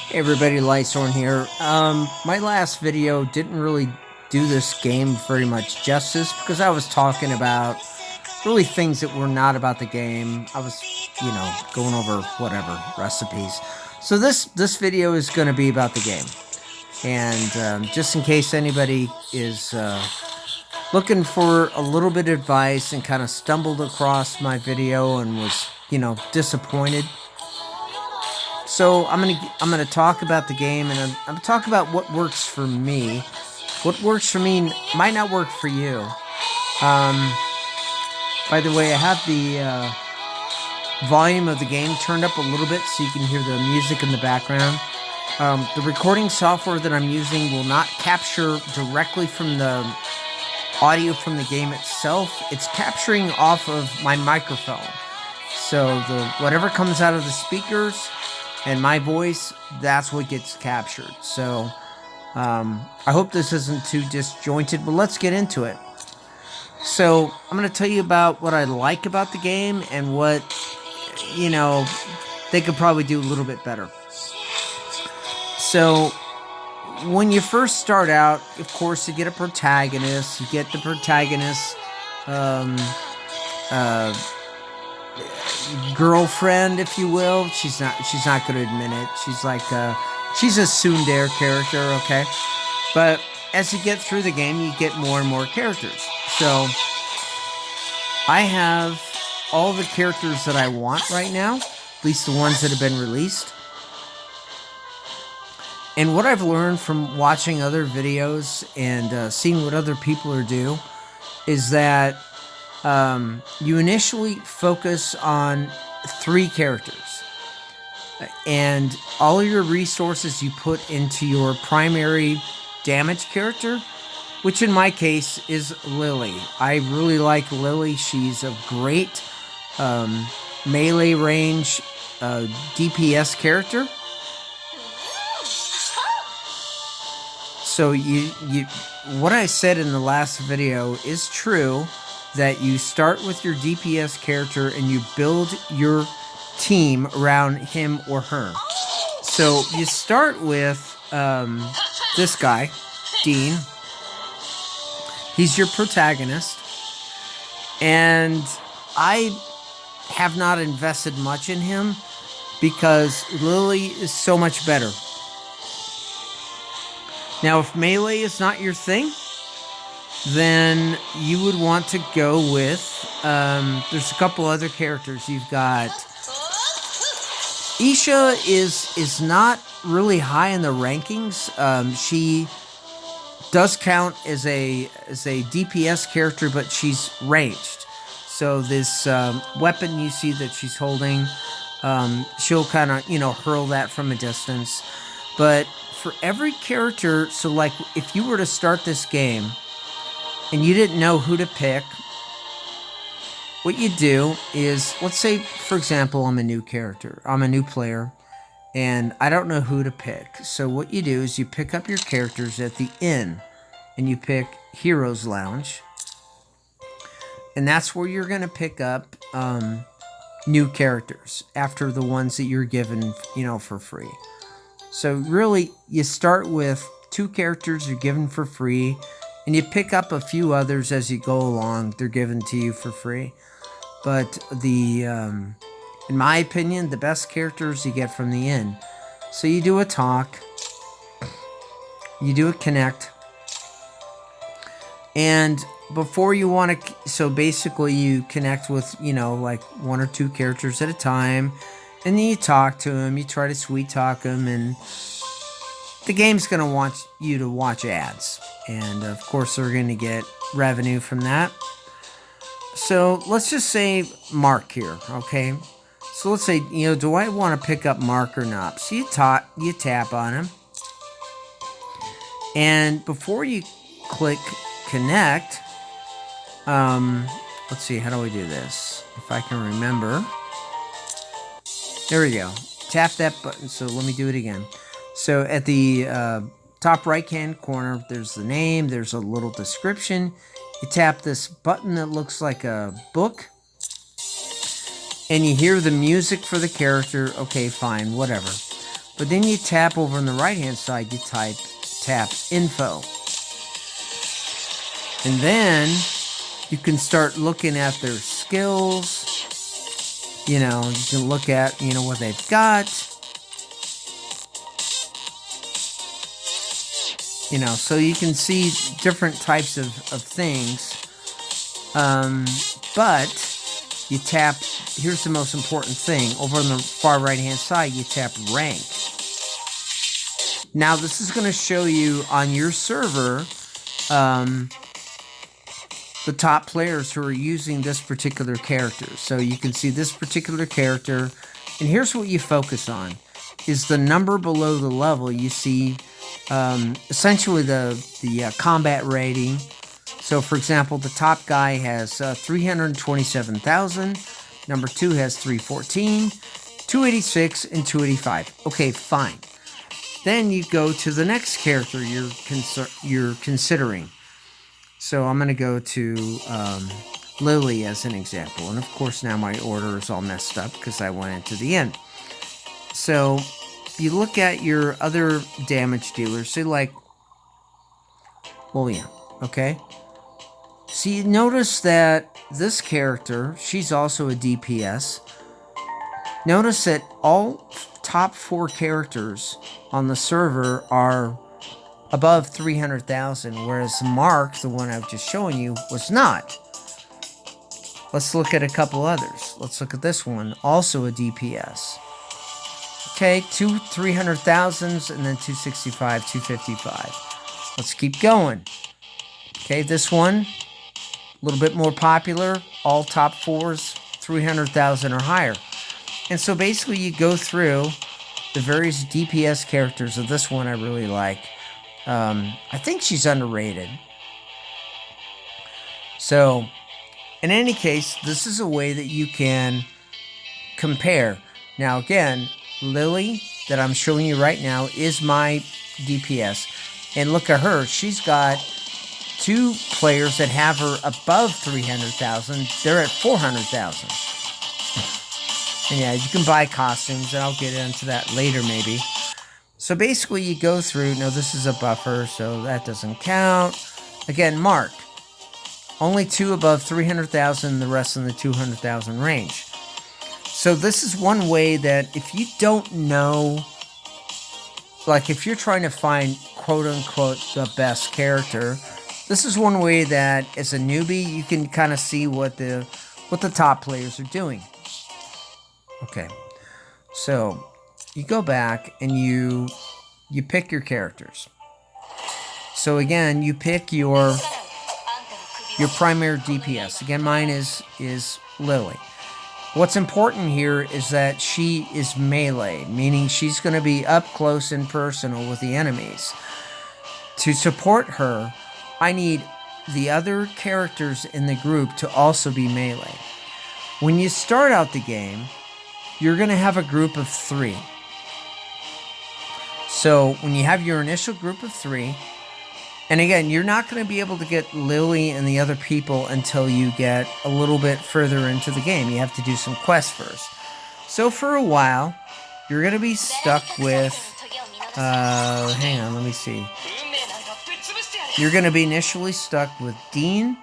Hey everybody, Lightshorn here. My last video didn't really do this game very much justice because I was talking about really things that were not about the game. I was, going over whatever recipes. So this video is going to be about the game, and just in case anybody is looking for a little bit of advice and kind of stumbled across my video and was, disappointed. So I'm gonna talk about the game, and I'm gonna talk about what works for me. What works for me might not work for you. Um, by the way, I have the volume of the game turned up a little bit so you can hear the music in the background. The recording software that I'm using will not capture directly from the audio from the game itself. It's capturing off of my microphone. So whatever comes out of the speakers and my voice, that's what gets captured. So I hope this isn't too disjointed, but let's get into it. So I'm going to tell you about what I like about the game and what, they could probably do a little bit better. So when you first start out, of course, you get a protagonist. You get the protagonist girlfriend, if you will. She's not going to admit it. She's a tsundere character, okay? But as you get through the game, you get more and more characters. So I have all the characters that I want right now, at least the ones that have been released. And what I've learned from watching other videos and seeing what other people are do is that you initially focus on 3 characters, and all of your resources you put into your primary damage character, which in my case is Lily. I really like Lily. She's a great melee range DPS character. So what I said in the last video is true, that you start with your DPS character and you build your team around him or her. So you start with this guy, Dean. He's your protagonist, and I have not invested much in him because Lily is so much better. Now, if melee is not your thing, then you would want to go with, there's a couple other characters. You've got Isha is not really high in the rankings. She does count as a DPS character, but she's ranged. So this weapon you see that she's holding, she'll kind of, hurl that from a distance. But for every character, so like if you were to start this game and you didn't know who to pick, what you do is, let's say, for example, I'm a new character. I'm a new player, and I don't know who to pick. So what you do is you pick up your characters at the inn, and you pick Heroes Lounge. And that's where you're going to pick up new characters after the ones that you're given, for free. So really, you start with 2 characters you're given for free, and you pick up a few others as you go along. They're given to you for free. But in my opinion, the best characters you get from the inn. So you do a talk, you do a connect, and before you want to, so basically you connect with, like 1 or 2 characters at a time, and then you talk to them, you try to sweet talk them, and the game's going to want you to watch ads. And of course, they're going to get revenue from that. So let's just say Mark here, okay? So let's say, do I want to pick up Mark or not? So you tap on him. And before you click connect, let's see, how do I do this? If I can remember. There we go. Tap that button. So let me do it again. So at the top right-hand corner, there's the name. There's a little description. You tap this button that looks like a book. And you hear the music for the character. Okay, fine, whatever. But then you tap over on the right-hand side, you tap info. And then you can start looking at their skills. You know, you can look at, you know, what they've got. You know, so you can see different types of things. But you tap, here's the most important thing. Over on the far right-hand side, you tap rank. Now, this is going to show you on your server the top players who are using this particular character. So you can see this particular character. And here's what you focus on. Is the number below the level. You see essentially the combat rating. So, for example, the top guy has 327,000. Number 2 has 314, 286, and 285. Okay, fine. Then you go to the next character you're considering. So I'm going to go to Lily as an example. And of course now my order is all messed up because I went into the end. So you look at your other damage dealers. Say like William, okay? So you notice that this character, she's also a DPS. Notice that all top 4 characters on the server are above 300,000, whereas Mark, the one I've just shown you, was not. Let's look at a couple others. Let's look at this one, also a DPS. Okay, 2 300,000s and then 265, 255. Let's keep going. Okay, this one, a little bit more popular. All top 4s, 300,000 or higher. And so basically you go through the various DPS characters of this one I really like. I think she's underrated. So, in any case, this is a way that you can compare. Now, again, Lily, that I'm showing you right now, is my DPS. And look at her. She's got 2 players that have her above 300,000. They're at 400,000. And yeah, you can buy costumes, and I'll get into that later maybe. So basically you go through, no, this is a buffer, so that doesn't count. Again, Mark, only 2 above 300,000, the rest in the 200,000 range. So this is one way that if you don't know, like if you're trying to find quote-unquote the best character, this is one way that as a newbie, you can kind of see what the top players are doing. Okay, so you go back and you pick your characters. So again, you pick your primary DPS. Again, mine is Lily. What's important here is that she is melee, meaning she's going to be up close and personal with the enemies. To support her, I need the other characters in the group to also be melee. When you start out the game, you're going to have a group of 3. So when you have your initial group of 3, and again, you're not going to be able to get Lily and the other people until you get a little bit further into the game. You have to do some quests first. So for a while, you're going to be stuck with, hang on, let me see. You're going to be initially stuck with Dean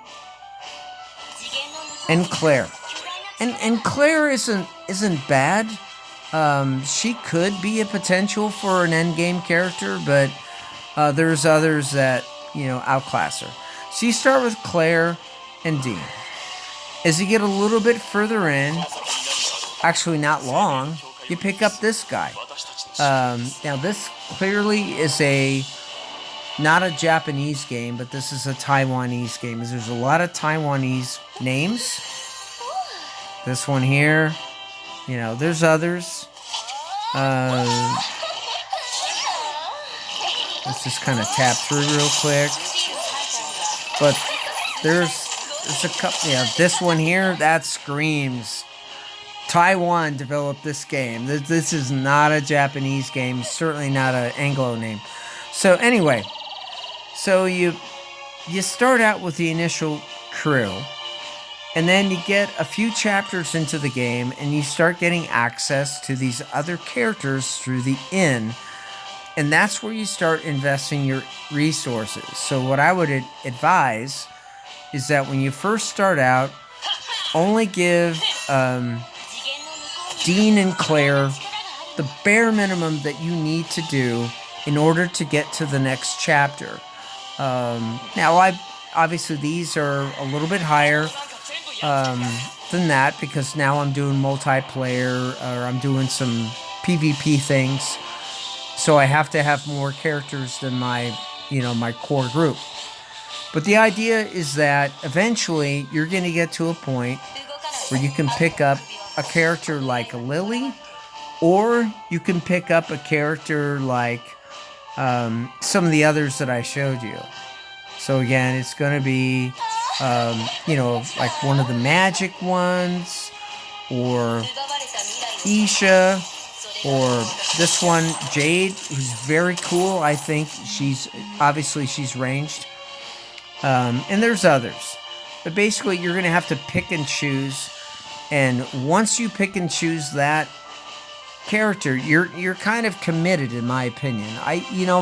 and Claire. And Claire isn't bad. She could be a potential for an endgame character, but there's others that, you know, outclass her. So you start with Claire and Dean. As you get a little bit further in, actually not long, you pick up this guy. Now this clearly is not a Japanese game, but this is a Taiwanese game. There's a lot of Taiwanese names. This one here, you know, there's others. Let's just kind of tap through real quick. But there's a couple, yeah, this one here, that screams Taiwan developed this game. This is not a Japanese game, certainly not an Anglo name. So anyway, so you start out with the initial crew. And then you get a few chapters into the game and you start getting access to these other characters through the inn. And that's where you start investing your resources. So what I would advise is that when you first start out, only give Dean and Claire the bare minimum that you need to do in order to get to the next chapter. Now, obviously these are a little bit higher than that because now I'm doing multiplayer or I'm doing some PvP things. So I have to have more characters than my core group. But the idea is that eventually you're going to get to a point where you can pick up a character like a Lily, or you can pick up a character like some of the others that I showed you. So again, it's going to be, like one of the magic ones, or Isha, or this one, Jade, who's very cool. I think she's ranged. And there's others. But basically, you're going to have to pick and choose. And once you pick and choose that character, you're kind of committed, in my opinion.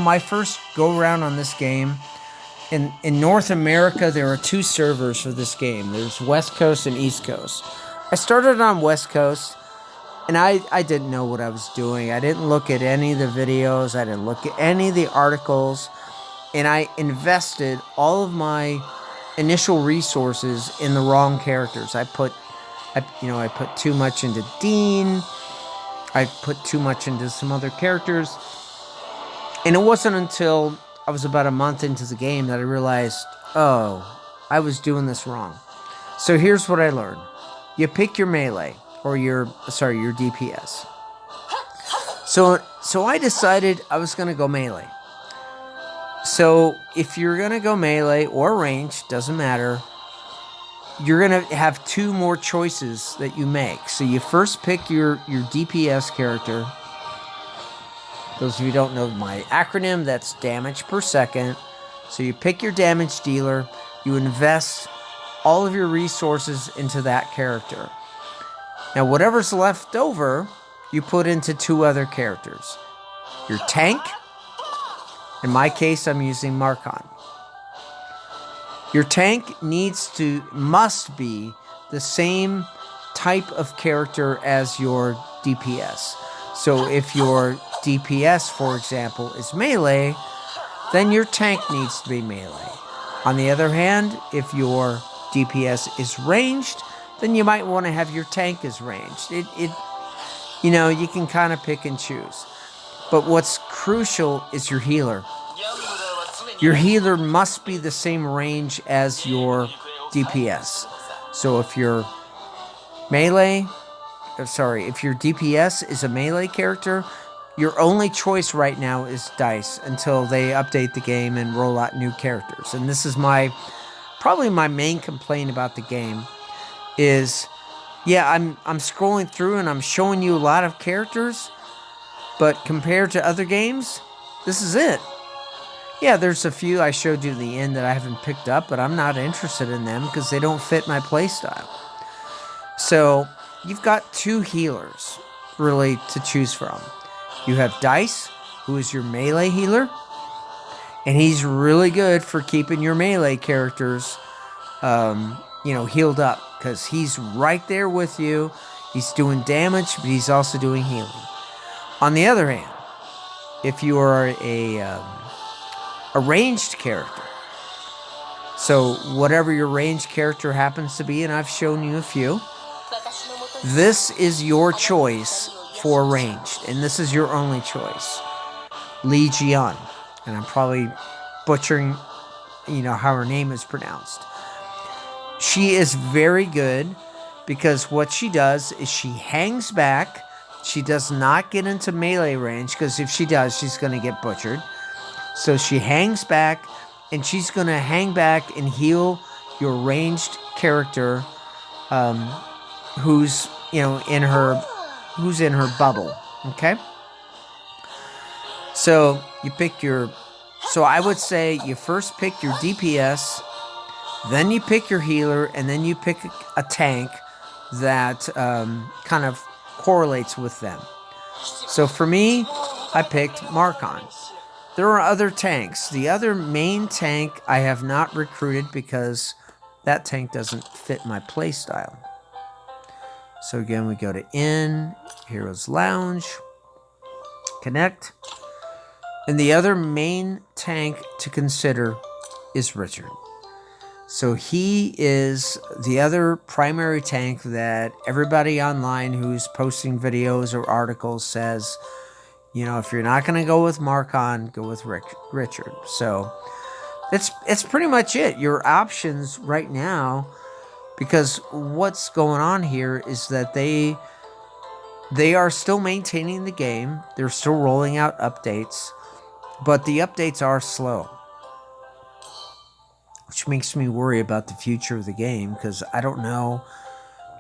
My first go around on this game, in North America, there are 2 servers for this game. There's West Coast and East Coast. I started on West Coast, and I didn't know what I was doing. I didn't look at any of the videos. I didn't look at any of the articles. And I invested all of my initial resources in the wrong characters. I put too much into Dean. I put too much into some other characters. And it wasn't until I was about a month into the game that I realized, oh, I was doing this wrong. So here's what I learned. You pick your melee, or your DPS. So I decided I was going to go melee. So if you're going to go melee or range, doesn't matter, you're going to have 2 more choices that you make. So you first pick your DPS character. Those of you who don't know my acronym, that's damage per second. So you pick your damage dealer, you invest all of your resources into that character. Now whatever's left over, you put into 2 other characters. Your tank. In my case, I'm using Marcon. Your tank must be the same type of character as your DPS. So if your DPS, for example, is melee, then your tank needs to be melee. On the other hand, if your DPS is ranged, then you might want to have your tank as ranged. You can kind of pick and choose. But what's crucial is your healer. Your healer must be the same range as your DPS. So if your DPS is a melee character, your only choice right now is Dice until they update the game and roll out new characters. And this is probably my main complaint about the game is, I'm scrolling through and I'm showing you a lot of characters, but compared to other games, this is it. Yeah, there's a few I showed you at the end that I haven't picked up, but I'm not interested in them because they don't fit my playstyle. So you've got 2 healers really to choose from. You have Dice, who is your melee healer, and he's really good for keeping your melee characters healed up because he's right there with you. He's doing damage, but he's also doing healing. On the other hand, if you are a ranged character, so whatever your ranged character happens to be, and I've shown you a few, this is your choice for ranged, and this is your only choice. Legion, and I'm probably butchering, how her name is pronounced. She is very good because what she does is she hangs back. She does not get into melee range because if she does, she's going to get butchered. So she hangs back, and she's going to hang back and heal your ranged character who's in her bubble. Okay? So I would say you first pick your DPS, Then you pick your healer, and then you pick a tank that kind of correlates with them. So for me, I picked Marcon. There are other tanks. The other main tank I have not recruited because that tank doesn't fit my playstyle. So again, we go to In, Heroes Lounge, Connect. And the other main tank to consider is Richard. So he is the other primary tank that everybody online who's posting videos or articles says, you know, if you're not going to go with Marcon, go with Richard. So it's pretty much it. Your options right now, because what's going on here is that they are still maintaining the game. They're still rolling out updates, but the updates are slow, which makes me worry about the future of the game because I don't know,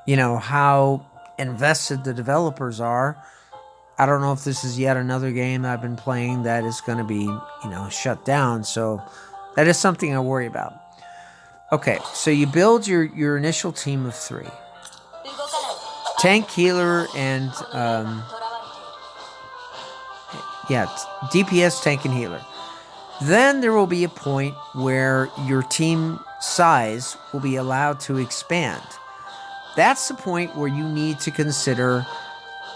you know, how invested the developers are. I don't know if this is yet another game I've been playing that is going to be, you know, shut down. So that is something I worry about. Okay, so you build your initial team of 3. Tank, healer, and DPS, tank, and healer. Then there will be a point where your team size will be allowed to expand. That's the point where you need to consider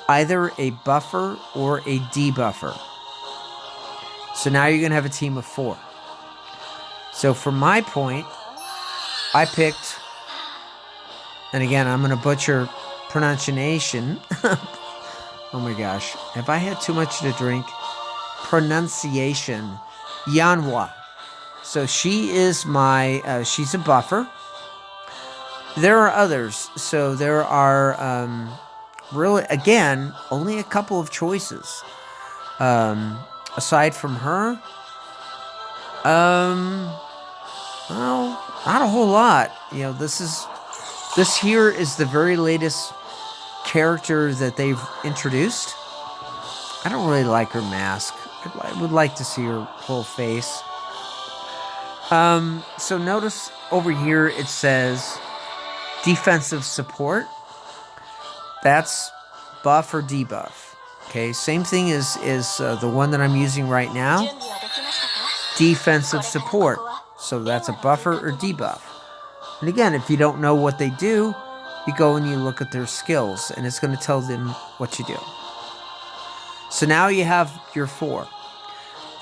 either a buffer or a debuffer. So now you're going to have a team of 4. So for my point, I picked, and again, I'm going to butcher pronunciation. Oh my gosh. Have I had too much to drink? Pronunciation. Yanhua. So she is my, she's a buffer. There are others. So there are, really, again, only a couple of choices. Aside from her, well, not a whole lot. You know, this here is the very latest character that they've introduced. I don't really like her mask. I would like to see her whole face. So notice over here it says defensive support. That's buff or debuff. Okay, same thing is the one that I'm using right now. Defensive support. So that's a buffer or debuff. And again, if you don't know what they do, you go and you look at their skills, and it's going to tell them what you do. So now you have your 4.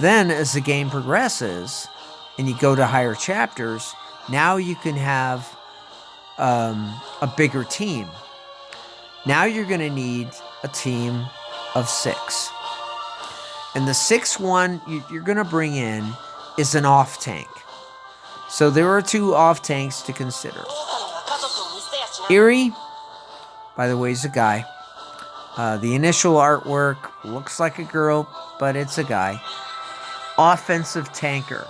Then as the game progresses, and you go to higher chapters, now you can have a bigger team. Now you're going to need a team of 6. And the 6th one you're going to bring in is an off tank. So there are 2 off tanks to consider. Eerie, by the way, is a guy. The initial artwork looks like a girl, but it's a guy. Offensive tanker.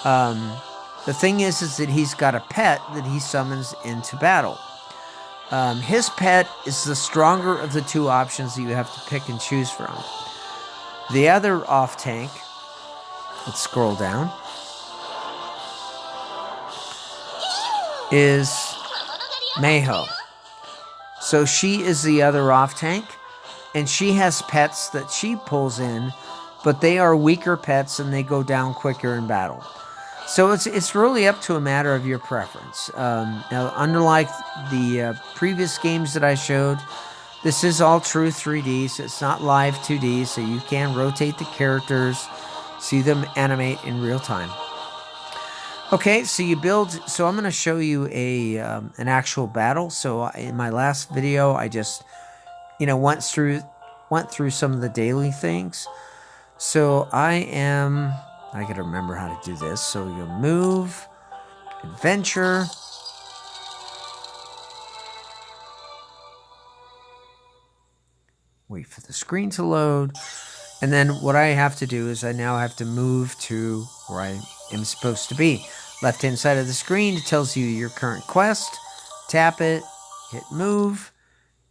The thing is that he's got a pet that he summons into battle. His pet is the stronger of the 2 options that you have to pick and choose from. The other off tank, let's scroll down, is Mayho. So she is the other off tank, and she has pets that she pulls in, but they are weaker pets and they go down quicker in battle. So it's really up to a matter of your preference. Now, unlike the previous games that I showed, this is all true 3D, so it's not live 2D, so you can rotate the characters, see them animate in real time. Okay, so you build. So I'm going to show you an actual battle. So in my last video, I just, you know, went through some of the daily things. So I got to remember how to do this. So you move, adventure. Wait for the screen to load. And then what I have to do is I now have to move to where I am supposed to be. Left-hand side of the screen, it tells you your current quest. Tap it, hit move.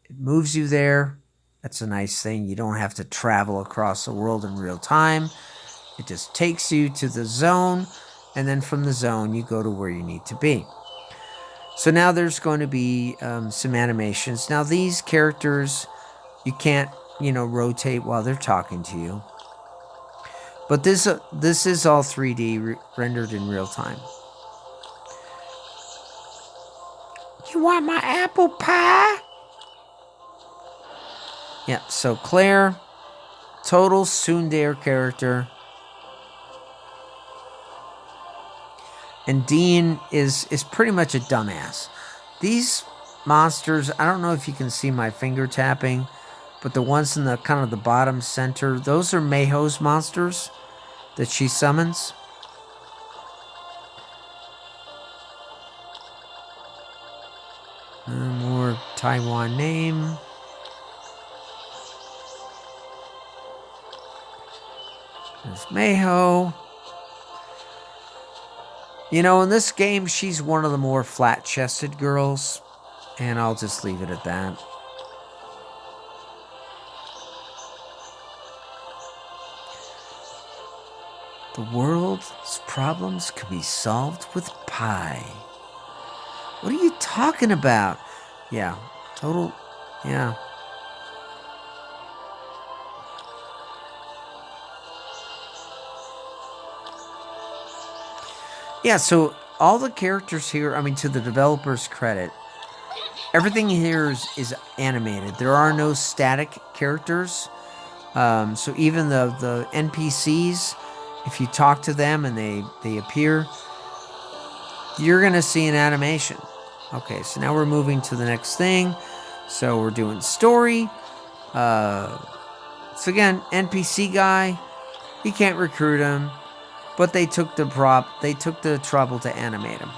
It moves you there. That's a nice thing. You don't have to travel across the world in real time. It just takes you to the zone. and then from the zone, you go to where you need to be. So now there's going to be some animations. Now these characters, you can't, rotate while they're talking to you. But this is all 3D rendered in real time. You want my apple pie? Yeah, so Claire, total tsundere character. And Dean is pretty much a dumbass. These monsters, I don't know if you can see my finger tapping, but the ones in the kind of the bottom center, those are Mayho's monsters that she summons. More Taiwan name. There's Mayho. In this game, she's one of the more flat-chested girls, and I'll just leave it at that. The world's problems can be solved with pie. What are you talking about? Yeah, total, yeah. Yeah, so all the characters here, I mean, to the developer's credit, everything here is animated. There are no static characters. So even the NPCs, if you talk to them and they appear, you're going to see an animation. Okay, so now we're moving to the next thing. So we're doing story. So again, NPC guy, you can't recruit him, but they took the trouble to animate him.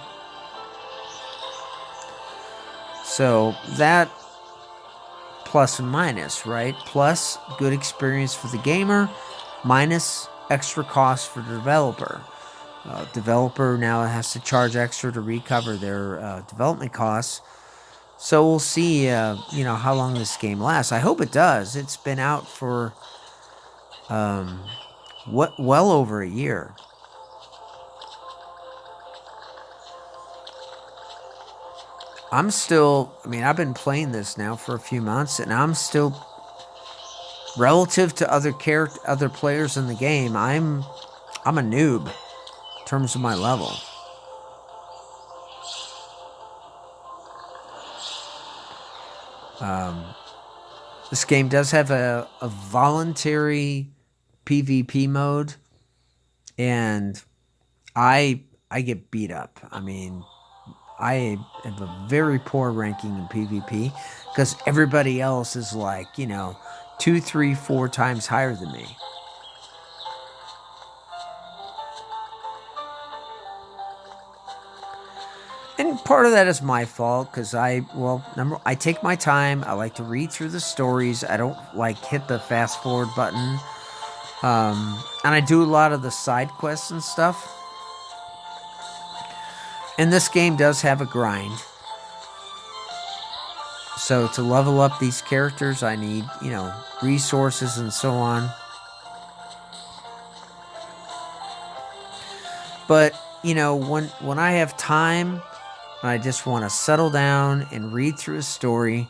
So that plus and minus, right? Plus, good experience for the gamer. Minus, extra cost for the developer. Developer now has to charge extra to recover their development costs. So we'll see, how long this game lasts. I hope it does. It's been out for well over a year. I've been playing this now for a few months, and I'm still, relative to other players in the game, I'm a noob in terms of my level. This game does have a voluntary PvP mode, and I get beat up. I mean, I have a very poor ranking in PvP because everybody else is like, 2, 3, 4 times higher than me. And part of that is my fault because I take my time. I like to read through the stories. I don't hit the fast forward button. And I do a lot of the side quests and stuff. And this game does have a grind. So to level up these characters, I need, resources and so on. But, when I have time, and I just want to settle down and read through a story,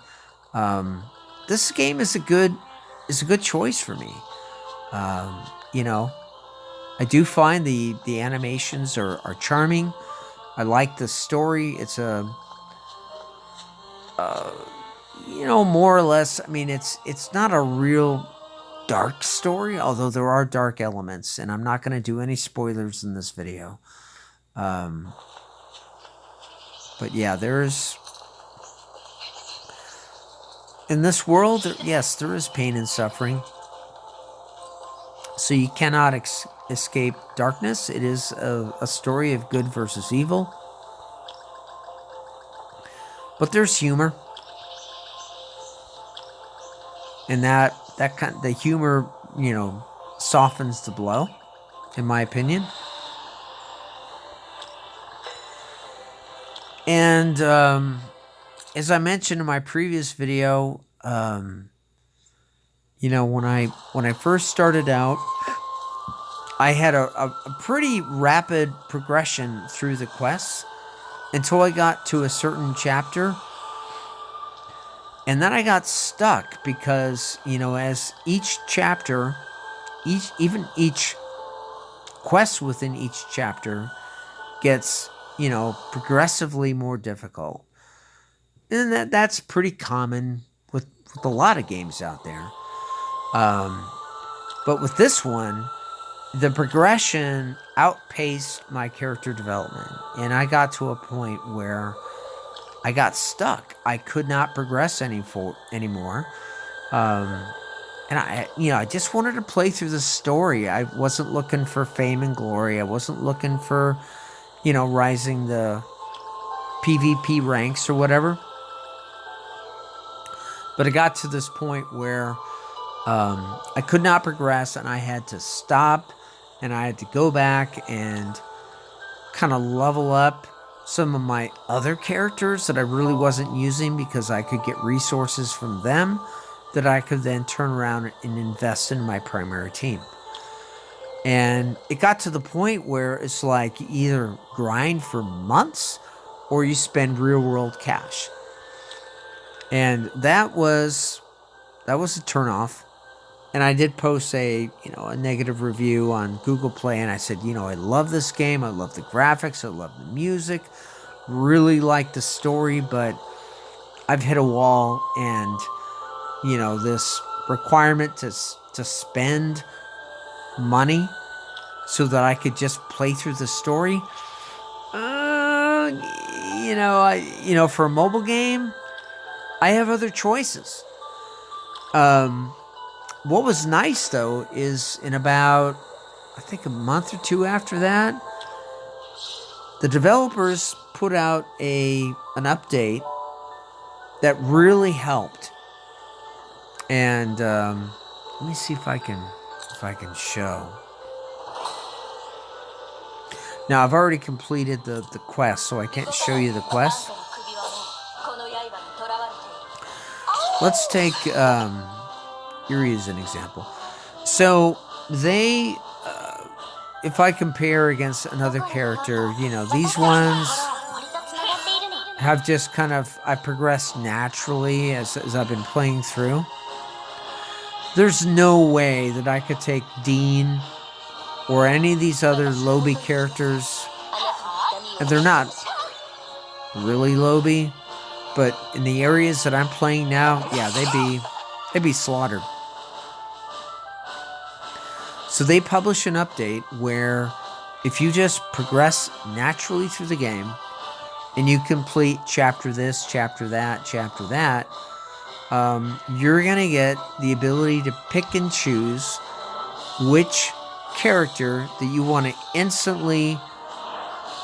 this game is a good choice for me. I do find the animations are charming. I like the story. It's more or less, I mean, it's not a real dark story, although there are dark elements, and I'm not going to do any spoilers in this video. But yeah, in this world, yes, there is pain and suffering. So you cannot escape darkness. It is a story of good versus evil. But there's humor. And the humor, softens the blow, in my opinion. And as I mentioned in my previous video, when I first started out, I had a pretty rapid progression through the quests until I got to a certain chapter. And then I got stuck because, as each chapter, each quest within each chapter gets, progressively more difficult. And that's pretty common with a lot of games out there. But with this one, the progression outpaced my character development. And I got to a point where I got stuck. I could not progress anymore. And I just wanted to play through the story. I wasn't looking for fame and glory. I wasn't looking for, rising the PvP ranks or whatever. But it got to this point where I could not progress, and I had to stop, and I had to go back and kind of level up some of my other characters that I really wasn't using because I could get resources from them that I could then turn around and invest in my primary team. And it got to the point where it's like you either grind for months or you spend real world cash. And that was a turnoff. And I did post a negative review on Google Play, and I said, I love this game. I love the graphics. I love the music. Really like the story, but I've hit a wall, and this requirement to spend money so that I could just play through the story. For a mobile game, I have other choices. What was nice, though, is in about, I think, a month or two after that, the developers put out an update that really helped. And let me see if I can show. Now, I've already completed the quest, so I can't show you the quest. Let's take Yuri as an example. So they, if I compare against another character, these ones have just kind of, I progressed naturally as I've been playing through. There's no way that I could take Dean or any of these other Lobby characters, and they're not really Lobby, but in the areas that I'm playing now, yeah, they'd be slaughtered. So they publish an update where if you just progress naturally through the game and you complete chapter this, chapter that, you're going to get the ability to pick and choose which character that you want to instantly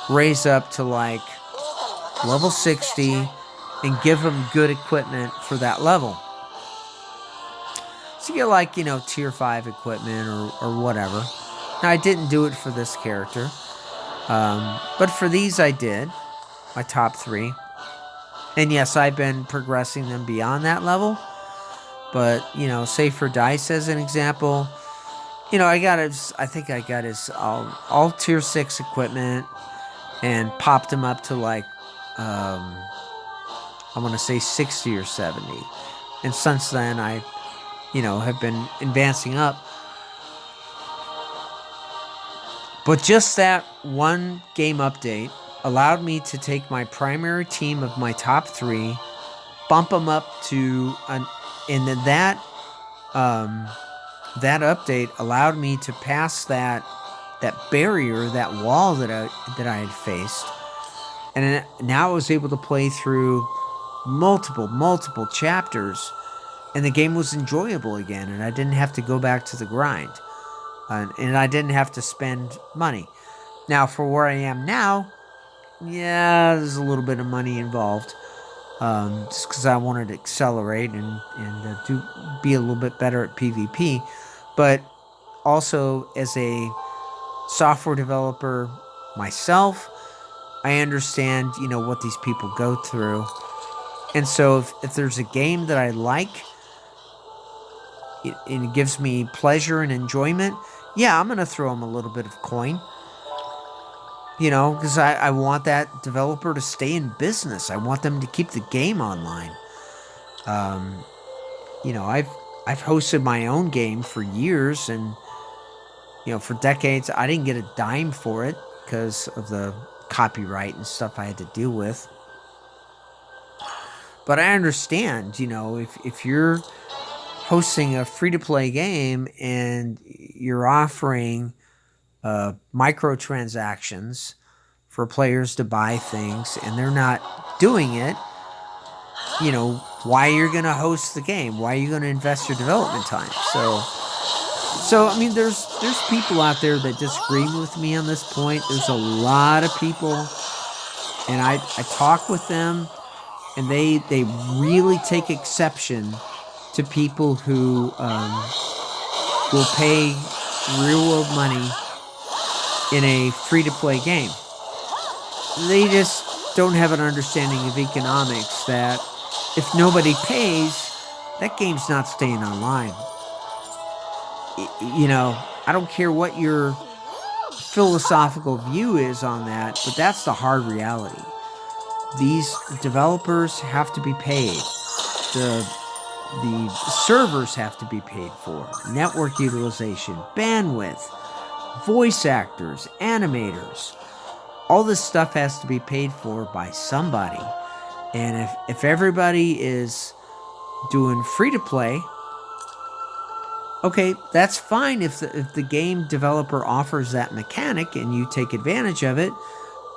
raise up to like level 60 and give them good equipment for that level. So you get like, tier 5 equipment or whatever. Now, I didn't do it for this character. But for these I did. My top 3. And yes, I've been progressing them beyond that level. But, say for Dice as an example, I think I got his all tier 6 equipment and popped him up to like, I want to say 60 or 70. And since then, I have been advancing up. But just that one game update allowed me to take my primary team of my top 3, bump them up to and then that update allowed me to pass that barrier, that wall that I had faced, and now I was able to play through multiple chapters, and the game was enjoyable again, and I didn't have to go back to the grind, and I didn't have to spend money. Now, for where I am now, yeah, there's a little bit of money involved, just because I wanted to accelerate and be a little bit better at PvP, but also as a software developer myself, I understand, what these people go through. And so if there's a game that I like, it gives me pleasure and enjoyment, yeah, I'm going to throw them a little bit of coin. You know, because I want that developer to stay in business. I want them to keep the game online. Um, you know, I've hosted my own game for years, and for decades, I didn't get a dime for it because of the copyright and stuff I had to deal with. But I understand, if you're hosting a free to play game and you're offering microtransactions for players to buy things and they're not doing it, why you're going to host the game? Why are you going to invest your development time? So I mean, there's people out there that disagree with me on this point. There's a lot of people, and I talk with them, and they really take exception to people who will pay real world money in a free to play game. They just don't have an understanding of economics that if nobody pays, that game's not staying online. I don't care what your philosophical view is on that, but that's the hard reality. These developers have to be paid. The servers have to be paid for. Network utilization, bandwidth, voice actors, animators. All this stuff has to be paid for by somebody. And if everybody is doing free to play, okay, that's fine if the game developer offers that mechanic and you take advantage of it.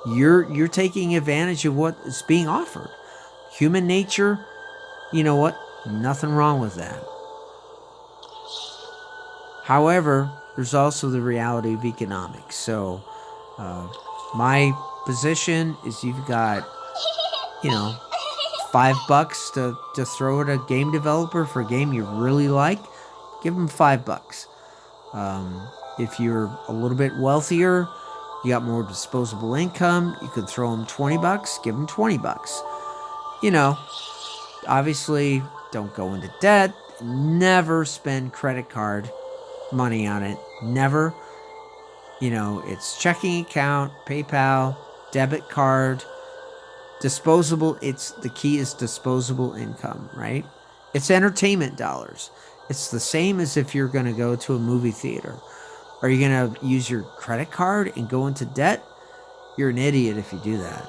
You're taking advantage of what is being offered. Human nature, you know what? Nothing wrong with that. However, there's also the reality of economics. So, my position is you've got, $5 to throw at a game developer for a game you really like. Give them $5. If you're a little bit wealthier, you got more disposable income, you could throw them $20. Give them $20. Obviously, don't go into debt. Never spend credit card money on it. Never. It's checking account, PayPal, debit card, disposable. The key is disposable income, right? It's entertainment dollars. It's the same as if you're going to go to a movie theater. Are you going to use your credit card and go into debt? You're an idiot if you do that.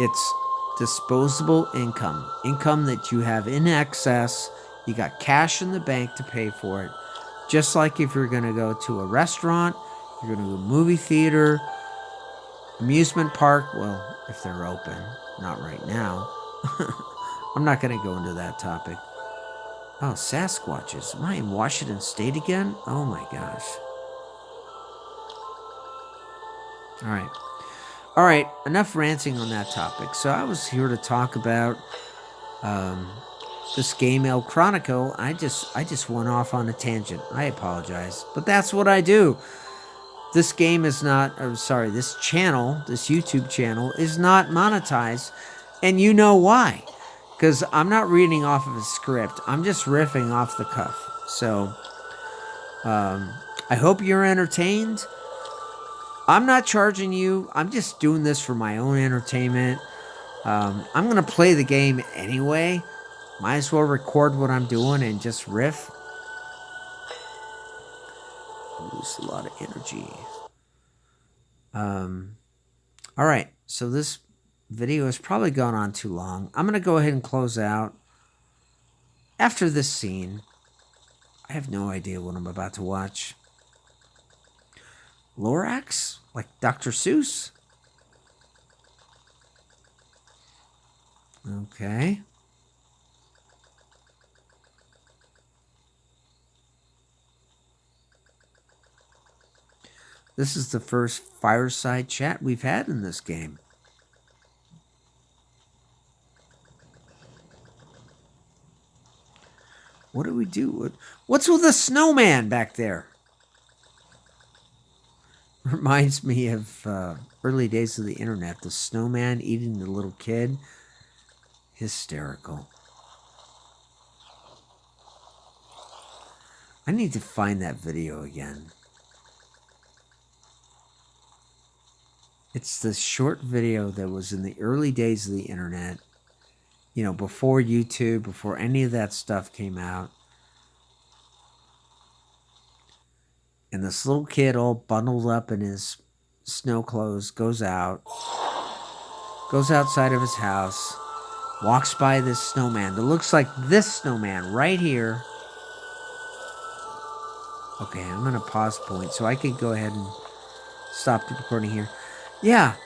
It's disposable income. Income that you have in excess. You got cash in the bank to pay for it. Just like if you're going to go to a restaurant, you're going to a movie theater, amusement park. Well, if they're open. Not right now. I'm not going to go into that topic. Oh, Sasquatches. Am I in Washington State again? Oh my gosh. All right, enough ranting on that topic. So I was here to talk about this game, Chronicle. I just went off on a tangent. I apologize, but that's what I do. This game is not, this channel, this YouTube channel is not monetized, and you know why. Because I'm not reading off of a script. I'm just riffing off the cuff. So, I hope you're entertained. I'm not charging you. I'm just doing this for my own entertainment. I'm going to play the game anyway. Might as well record what I'm doing and just riff. Lose a lot of energy. All right. So this video has probably gone on too long. I'm going to go ahead and close out. After this scene, I have no idea what I'm about to watch. Lorax? Like Dr. Seuss? Okay. This is the first fireside chat we've had in this game. What do we do? What's with the snowman back there? Reminds me of early days of the internet. The snowman eating the little kid. Hysterical. I need to find that video again. It's the short video that was in the early days of the internet. You know, before YouTube, before any of that stuff came out. And this little kid, all bundled up in his snow clothes, goes outside of his house, walks by this snowman that looks like this snowman right here. Okay, I'm going to pause point so I can go ahead and stop the recording here. Yeah,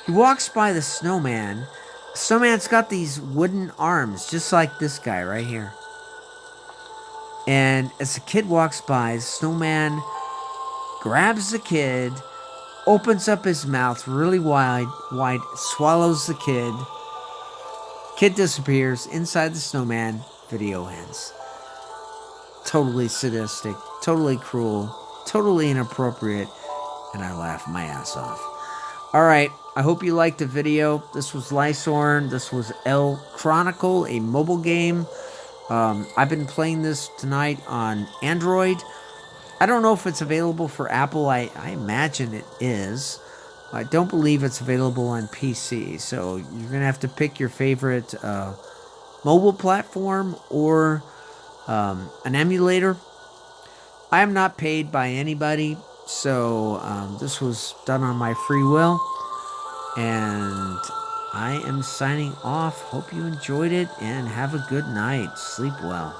he walks by the snowman. The snowman's got these wooden arms, just like this guy right here. And as the kid walks by, the snowman grabs the kid, opens up his mouth really wide, swallows the kid. Kid disappears inside the snowman. Video ends. Totally sadistic, totally cruel, totally inappropriate, and I laugh my ass off. Alright, I hope you liked the video. This was Lysorn. This was Chronicle, a mobile game. I've been playing this tonight on Android. I don't know if it's available for Apple. I imagine it is. I don't believe it's available on PC. So you're going to have to pick your favorite mobile platform or an emulator. I am not paid by anybody. So this was done on my free will. And I am signing off. Hope you enjoyed it and have a good night. Sleep well.